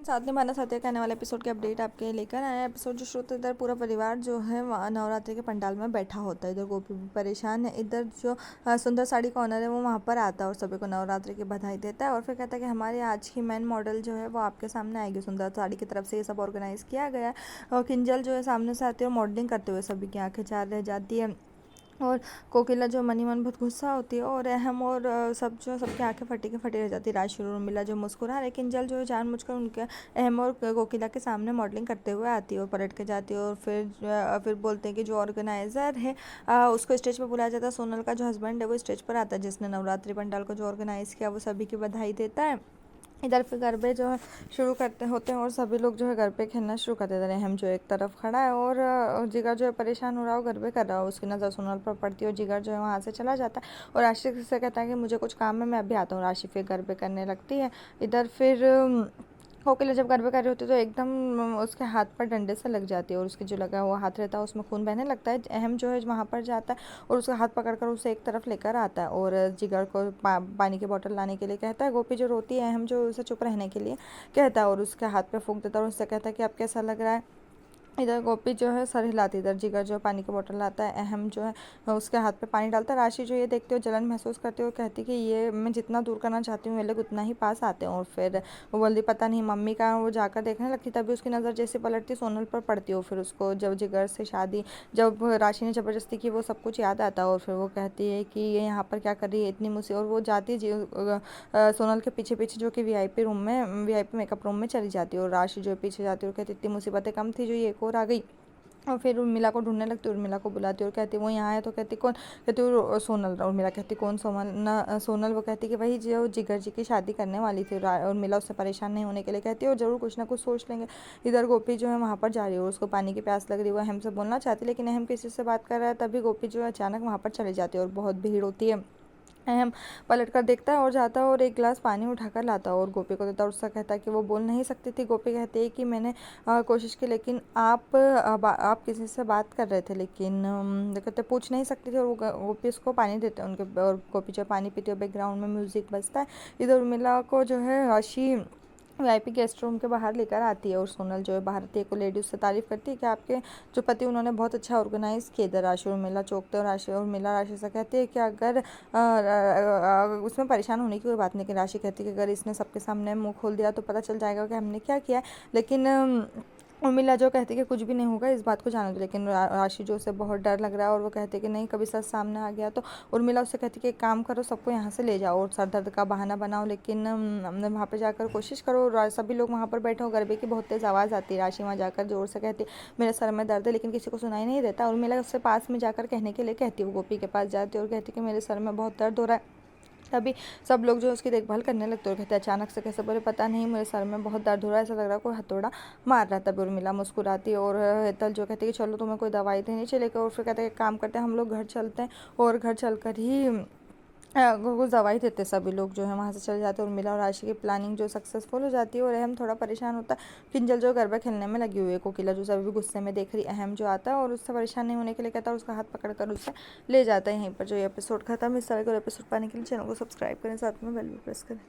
साथ में माना साथिया के आने वाले एपिसोड के अपडेट आपके लेकर आए हैं। एपिसोड जो शुरू होता है, इधर पूरा परिवार जो है वहाँ नवरात्रि के पंडाल में बैठा होता है। इधर गोपी भी परेशान है। इधर जो सुंदर साड़ी का ऑनर है वो वहाँ पर आता है और सभी को नवरात्रि की बधाई देता है और फिर कहता है कि हमारी आज की मेन मॉडल जो है वो आपके सामने आएगी। सुंदर साड़ी की तरफ से ये सब ऑर्गेनाइज किया गया है और किंजल जो है सामने से आती है और मॉडलिंग करते हुए सभी की आंखें चार रह जाती है। और कोकिला जो मनी मन बहुत गुस्सा होती है और अहम और सब जो सबकी आंखें फटी के फटी रह जाती है। राशि और उर्मिला जो मुस्कुरा रहे, किंजल जो है जानबूझकर उनके अहम और कोकिला के सामने मॉडलिंग करते हुए आती है और पलट के जाती है और फिर बोलते हैं कि जो ऑर्गेनाइजर है उसको स्टेज पर बुलाया जाता है। सोनल का जो हस्बैंड है वो स्टेज पर आता है, जिसने नवरात्रि पंडाल को जो ऑर्गेनाइज किया वो सभी की बधाई देता है। इधर फिर गरबे जो है शुरू करते होते हैं और सभी लोग जो है गरबे खेलना शुरू कर देते हैं। हम जो एक तरफ खड़ा है और जिगर जो है परेशान हो रहा हो, गरबे कर रहा हो, उसकी नज़र सोनल पर पड़ती है और जिगर जो है वहाँ से चला जाता है और राशि से कहता है कि मुझे कुछ काम है, मैं अभी आता हूँ। राशि फिर गरबे करने लगती है। इधर फिर कोकिला जब गरबे कर रही होती है तो एकदम उसके हाथ पर डंडे से लग जाती है और उसके जो लगा हुआ हाथ रहता है उसमें खून बहने लगता है। अहम जो है वहाँ पर जाता है और उसका हाथ पकड़कर उसे एक तरफ लेकर आता है और जिगर को पानी की बोतल लाने के लिए कहता है। गोपी जो रोती है, अहम जो उसे चुप रहने के लिए कहता है और उसके हाथ पे फूंक देता है और उससे कहता है कि अब कैसा लग रहा है। इधर गोपी जो है सर हिलाती, इधर जिगर जो पानी की बोतल लाता है, अहम जो है उसके हाथ पे पानी डालता है। राशि जो ये देखते हो जलन महसूस करती है और कहती है कि ये मैं जितना दूर करना चाहती हूँ ये लोग उतना ही पास आते हैं। और फिर वो बोलती पता नहीं मम्मी का, वो जाकर देखने लगती। तभी उसकी नज़र जैसे पलटती सोनल पर पड़ती हो। फिर उसको जब जिगर से शादी, जब राशि ने ज़बरदस्ती की, वो सब कुछ याद आता है और फिर वो कहती है कि ये यहाँ पर क्या कर रही है इतनी मुझसे, और वो जाती सोनल के पीछे पीछे जो कि वीआईपी रूम में, वीआईपी मेकअप रूम में चली जाती है और राशि जो पीछे जाती है और कहती इतनी मुसीबतें कम थी जो ये एक और आ गई। और फिर उर्मिला को ढूंढने लगती है, उर्मिला को बुलाती है और कहती है वो यहाँ है, तो कहती कौन, कहती वो सोनल। उर्मिला कहती कौन सोनल ना सोनल, वो कहती कि वही जो जिगर जी की शादी करने वाली थी। उर्मिला उससे परेशान नहीं होने के लिए कहती है और ज़रूर कुछ ना कुछ सोच लेंगे। इधर गोपी जो है वहाँ पर जा रही है और उसको पानी की प्यास लग रही है। वो अहम से बोलना चाहती है लेकिन अहम किसी से बात कर रहा है। तभी गोपी जो है अचानक वहाँ पर चली जाती है और बहुत भीड़ होती है। अहम पलट कर देखता है और जाता है और एक गिलास पानी उठाकर लाता है और गोपी को देता है। उससे कहता है कि वो बोल नहीं सकती थी। गोपी कहती है कि मैंने कोशिश की लेकिन आप किसी से बात कर रहे थे, लेकिन कहते पूछ नहीं सकती थी। और वो गोपी उसको पानी देते हैं उनके, और गोपी जो पानी पीती है बैकग्राउंड में म्यूजिक बजता है। इधर उर्मिला को जो है राशि वीआईपी गेस्ट रूम के बाहर लेकर आती है और सोनल जो है बाहर आती है को लेडी उससे तारीफ करती है कि आपके जो पति उन्होंने बहुत अच्छा ऑर्गेनाइज किया। इधर राशि और मिला चौंकते और राशि और मिला राशि से कहती है कि अगर उसमें परेशान होने की कोई बात नहीं, कि राशि कहती है कि अगर इसने सबके सामने मुंह खोल दिया तो पता चल जाएगा कि हमने क्या किया है। लेकिन उर्मिला जो कहती है कि कुछ भी नहीं होगा, इस बात को जानो दो। लेकिन राशि जो उसे बहुत डर लग रहा है और वो कहती है कि नहीं कभी सच सामने आ गया तो। उर्मिला उससे कहती है कि एक काम करो, सबको यहाँ से ले जाओ और सर दर्द का बहाना बनाओ, लेकिन हमने वहाँ पे जाकर कोशिश करो। सभी लोग वहाँ पर बैठे हो, गरबे की बहुत तेज़ आवाज़ आती है। राशि वहाँ जाकर जोर से कहती है मेरे सर में दर्द है, लेकिन किसी को सुनाई नहीं देता। उर्मिला उससे पास में जाकर कहने के लिए कहती है, वो गोपी के पास जाती है और कहती है कि मेरे सर में बहुत दर्द हो रहा है। तभी सब लोग जो है उसकी देखभाल करने लगते और कहते हैं अचानक से कैसे, बोले पता नहीं मेरे सर में बहुत दर्द हो रहा है, ऐसा लग रहा है कोई हथौड़ा मार रहा है। तभी उर्मिला मुस्कुराती है और हेतल जो कहती है कि चलो तुम्हें कोई दवाई देनी चाहिए, और फिर कहते हैं काम करते हैं हम लोग घर चलते हैं और घर चलकर ही कुछ दवाई देते। सभी लोग जो है वहाँ से चले जाते हैं। उर्मिला और राशि की प्लानिंग जो सक्सेसफुल हो जाती है और अहम थोड़ा परेशान होता है। किंजल जो गरबा खेलने में लगी हुई है। कोकिला जो सभी भी गुस्से में देख रही, अहम जो आता है और उससे परेशान नहीं होने के लिए कहता है, उसका हाथ पकड़ कर उससे ले जाता है। यहीं पर जो ये एपिसोड खत्म। इस तरह के एपिसोड पाने के लिए चैनल को सब्सक्राइब करें, साथ में बेल भी प्रेस करें।